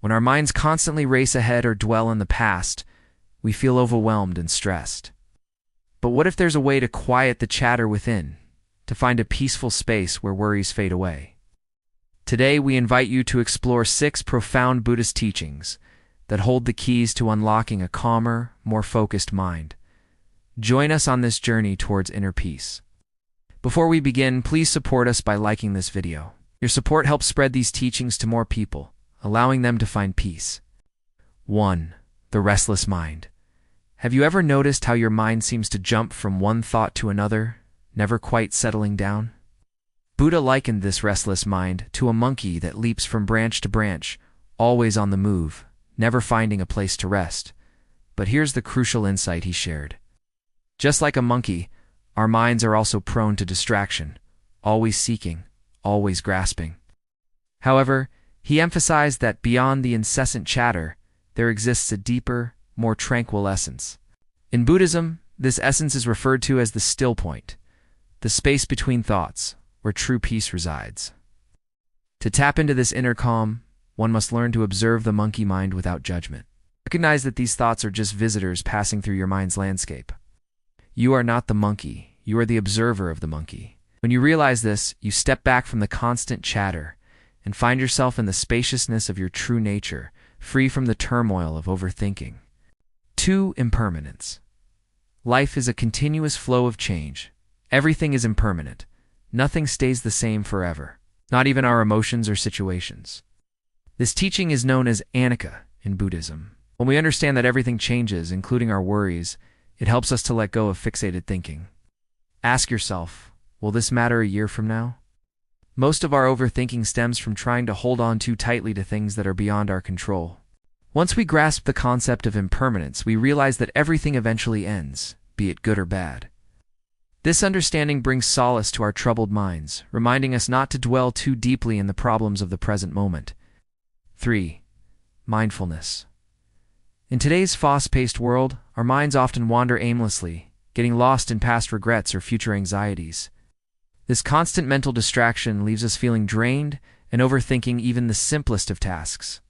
When our minds constantly race ahead or dwell in the past, we feel overwhelmed and stressed. But what if there's a way to quiet the chatter within, to find a peaceful space where worries fade away? Today, we invite you to explore 6 profound Buddhist teachings that hold the keys to unlocking a calmer, more focused mind. Join us on this journey towards inner peace. Before we begin, please support us by liking this video. Your support helps spread these teachings to more people, allowing them to find peace. 1. The restless mind. Have you ever noticed how your mind seems to jump from one thought to another, never quite settling down? Buddha likened this restless mind to a monkey that leaps from branch to branch, always on the move, never finding a place to rest. But here's the crucial insight he shared. Just like a monkey, our minds are also prone to distraction, always seeking, always grasping. However, he emphasized that beyond the incessant chatter, there exists a deeper, more tranquil essence. In Buddhism, this essence is referred to as the still point, the space between thoughts, where true peace resides. To tap into this inner calm, one must learn to observe the monkey mind without judgment. Recognize that these thoughts are just visitors passing through your mind's landscape. You are not the monkey, you are the observer of the monkey. When you realize this, you step back from the constant chatter and find yourself in the spaciousness of your true nature, free from the turmoil of overthinking. 2. Impermanence. Life is a continuous flow of change. Everything is impermanent. Nothing stays the same forever, not even our emotions or situations. This teaching is known as anicca in Buddhism. When we understand that everything changes, including our worries, it helps us to let go of fixated thinking. Ask yourself, will this matter a year from now? Most of our overthinking stems from trying to hold on too tightly to things that are beyond our control. Once we grasp the concept of impermanence, we realize that everything eventually ends, be it good or bad. This understanding brings solace to our troubled minds, reminding us not to dwell too deeply in the problems of the present moment. 3. Mindfulness. In today's fast-paced world, our minds often wander aimlessly, getting lost in past regrets or future anxieties. This constant mental distraction leaves us feeling drained and overthinking even the simplest of tasks.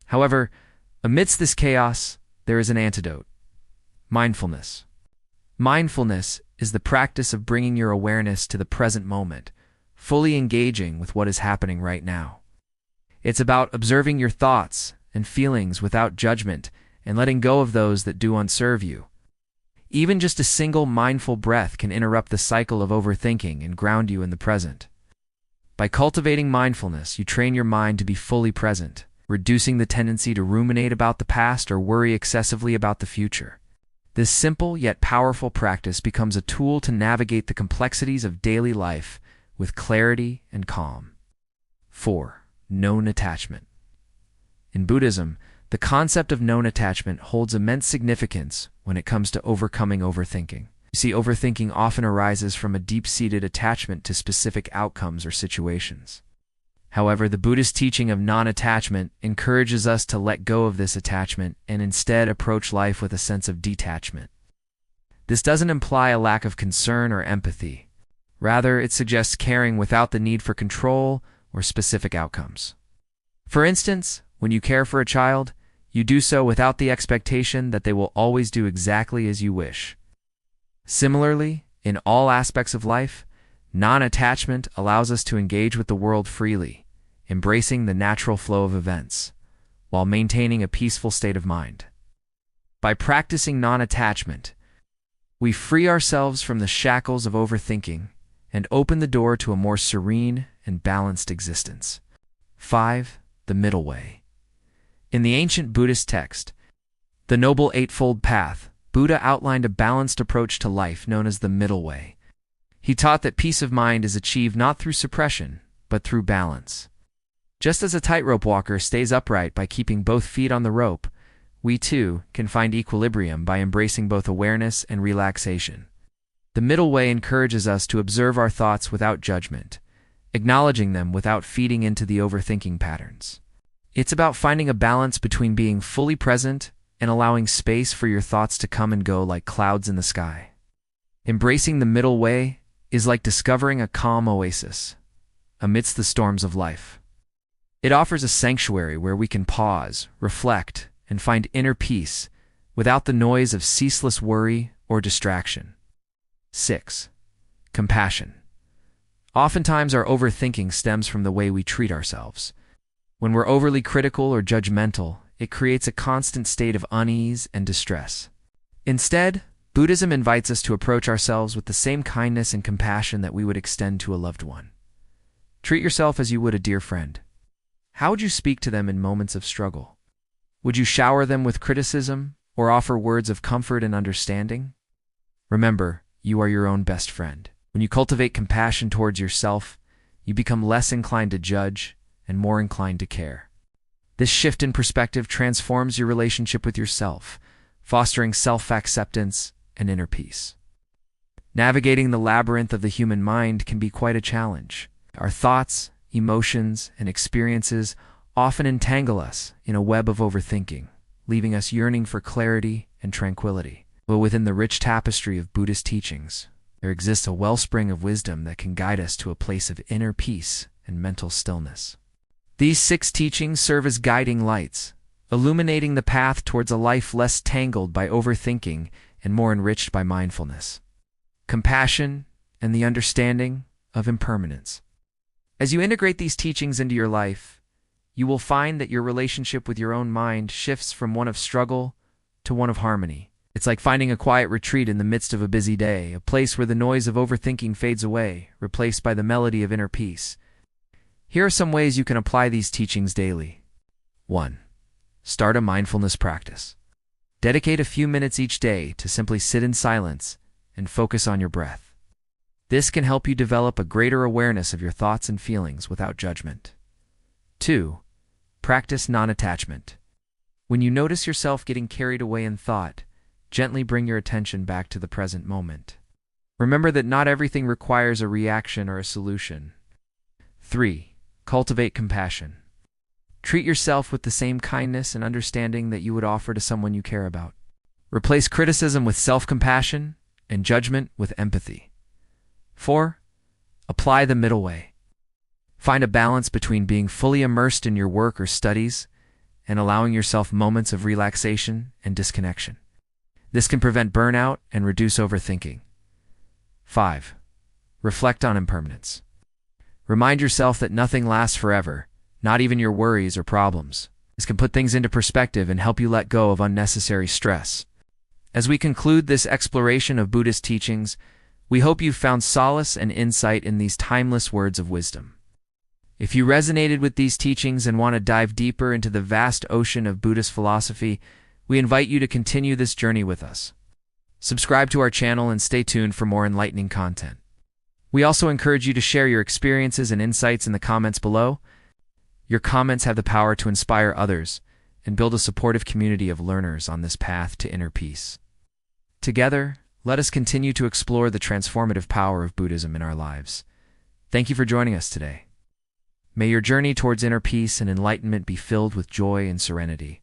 However, amidst this chaos, there is an antidote. Mindfulness. Mindfulness is the practice of bringing your awareness to the present moment, fully engaging with what is happening right now. It's about observing your thoughts and feelings without judgment and letting go of those that do unserve you. Even just a single mindful breath can interrupt the cycle of overthinking and ground you in the present. By cultivating mindfulness, you train your mind to be fully present, reducing the tendency to ruminate about the past or worry excessively about the future. This simple yet powerful practice becomes a tool to navigate the complexities of daily life with clarity and calm. 4. Known attachment. In Buddhism, the concept of known attachment holds immense significance when it comes to overcoming overthinking. You see, overthinking often arises from a deep-seated attachment to specific outcomes or situations. However, the Buddhist teaching of non-attachment encourages us to let go of this attachment and instead approach life with a sense of detachment. This doesn't imply a lack of concern or empathy. Rather, it suggests caring without the need for control or specific outcomes. For instance, when you care for a child, you do so without the expectation that they will always do exactly as you wish. Similarly, in all aspects of life, non-attachment allows us to engage with the world freely, embracing the natural flow of events, while maintaining a peaceful state of mind. By practicing non-attachment, we free ourselves from the shackles of overthinking and open the door to a more serene and balanced existence. 5. The middle way. In the ancient Buddhist text, The Noble Eightfold Path, Buddha outlined a balanced approach to life known as the middle way. He taught that peace of mind is achieved not through suppression, but through balance. Just as a tightrope walker stays upright by keeping both feet on the rope, we too can find equilibrium by embracing both awareness and relaxation. The middle way encourages us to observe our thoughts without judgment, acknowledging them without feeding into the overthinking patterns. It's about finding a balance between being fully present and allowing space for your thoughts to come and go like clouds in the sky. Embracing the middle way is like discovering a calm oasis amidst the storms of life. It offers a sanctuary where we can pause, reflect, and find inner peace without the noise of ceaseless worry or distraction. 6. Compassion. Oftentimes, our overthinking stems from the way we treat ourselves. When we're overly critical or judgmental, it creates a constant state of unease and distress. Instead, Buddhism invites us to approach ourselves with the same kindness and compassion that we would extend to a loved one. Treat yourself as you would a dear friend. How would you speak to them in moments of struggle? Would you shower them with criticism or offer words of comfort and understanding? Remember, you are your own best friend. When you cultivate compassion towards yourself, you become less inclined to judge and more inclined to care. This shift in perspective transforms your relationship with yourself, fostering self-acceptance and inner peace. Navigating the labyrinth of the human mind can be quite a challenge. Our thoughts, emotions, and experiences often entangle us in a web of overthinking, leaving us yearning for clarity and tranquility. But within the rich tapestry of Buddhist teachings, there exists a wellspring of wisdom that can guide us to a place of inner peace and mental stillness. These 6 teachings serve as guiding lights, illuminating the path towards a life less tangled by overthinking and more enriched by mindfulness, compassion, and the understanding of impermanence. As you integrate these teachings into your life, you will find that your relationship with your own mind shifts from one of struggle to one of harmony. It's like finding a quiet retreat in the midst of a busy day, a place where the noise of overthinking fades away, replaced by the melody of inner peace. Here are some ways you can apply these teachings daily. 1. Start a mindfulness practice. Dedicate a few minutes each day to simply sit in silence and focus on your breath. This can help you develop a greater awareness of your thoughts and feelings without judgment. 2. Practice non-attachment. When you notice yourself getting carried away in thought, gently bring your attention back to the present moment. Remember that not everything requires a reaction or a solution. 3. Cultivate compassion. Treat yourself with the same kindness and understanding that you would offer to someone you care about. Replace criticism with self-compassion and judgment with empathy. 4. Apply the middle way. Find a balance between being fully immersed in your work or studies and allowing yourself moments of relaxation and disconnection. This can prevent burnout and reduce overthinking. 5. Reflect on impermanence. Remind yourself that nothing lasts forever, not even your worries or problems. This can put things into perspective and help you let go of unnecessary stress. As we conclude this exploration of Buddhist teachings, we hope you've found solace and insight in these timeless words of wisdom. If you resonated with these teachings and want to dive deeper into the vast ocean of Buddhist philosophy, we invite you to continue this journey with us. Subscribe to our channel and stay tuned for more enlightening content. We also encourage you to share your experiences and insights in the comments below. Your comments have the power to inspire others and build a supportive community of learners on this path to inner peace. Together, let us continue to explore the transformative power of Buddhism in our lives. Thank you for joining us today. May your journey towards inner peace and enlightenment be filled with joy and serenity.